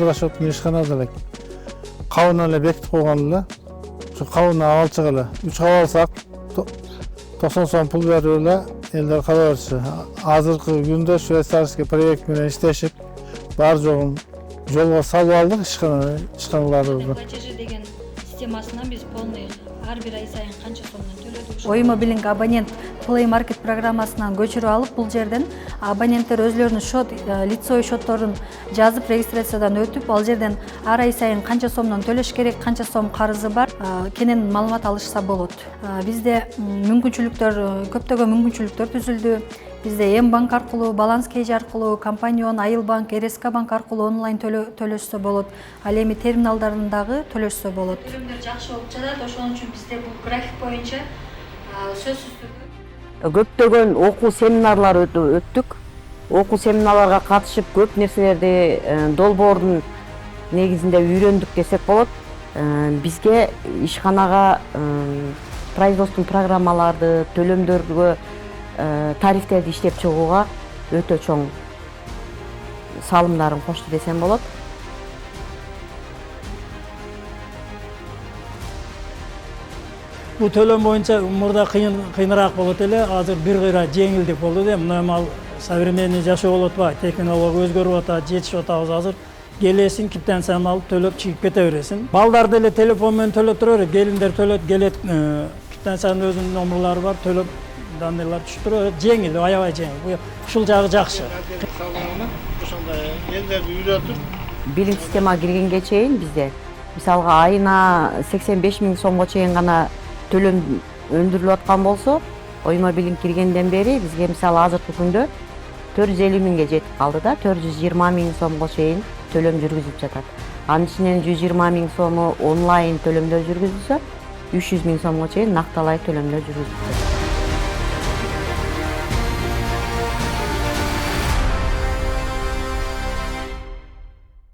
Расчеттун ишканада элек кабын эле бекитип койгон эле. Şu kavunu alçık ele. 3 kav alsak 90 son pul veriyor ele. Elder kalırsa. Hazırkı günde Şveysarski proyekt bilen işleşip бар жоғын жолға салып алдық ишканаларды. Платежи деген системасынан биз полный ар бир ай сайын канча сомдон төлөдүк. Оймобилинг абонент Play Market программасынан көчүрүп алып, бул жерден абоненттер өзлөрүнүн счет, лицевой счетторун жазып регистрациядан өтүп, ал жерден ар ай сайын канча сомдон төлөш керек, канча сом карызы бар, кенен маалымат алышса болот. Бизде мүмкүнчүлүктөр, көптөгөн мүмкүнчүлүктөр түзүлдү. Бизде М-банк аркылуу, баланс кейжи аркылуу, Компанион, Айыл банк, РСК банк аркылуу онлайн төлөшсө болот. Ал эми терминалдарын дагы төлөшсө болот. Төлөмдөр жакшы болуп жатат, ошон үчүн бизде бул график боюнча сөзсүз көптөгөн окуу семинарлар өттүк. Окуу семинарларга катышып көп нерселерди долбоордун негизинде үйрөндүк десек болот. Бизге ишканага производстволук программаларды, төлөмдөргө тарифтерди иштеп чыгууга өтө чоң салымдарын кошту десем болот. Бул төлөм боюнча мурда кыйыныраак болот эле, азыр бир кыйра жеңилдик болду да. Мына эми современный жашоо болуп атпайбы, технология өзгөрүп атат, жетишип атабыз азыр. Келесиң, квитанцияны алып төлөп чыгып кете бересиң. Балдар деле телефон менен төлөп тура берет, келиндер төлөп келет, квитанциянын өзүнүн номерлары бар, төлөп данныйлар түшүп тура берет, жеңил, аябай жеңил. Ушул жагы жакшы. Ошондой элдерди үйрөтүп, Билинг системага киргенге чейин бизде мисалга айына 85 000 сомго чейин гана төлөм өндүрүлүп аткан болсо, Оймобилинг киргенден бери бизге мисалы азыркы күндө 450 000ге жетип калды да, 420 000 сомго чейин төлөм жүргүзүп жатат. Анын ичинен 120 000 сому онлайн төлөмдөр жүргүзүлсө, 300 000 сомго чейин накталай төлөмдөр жүргүзүлөт.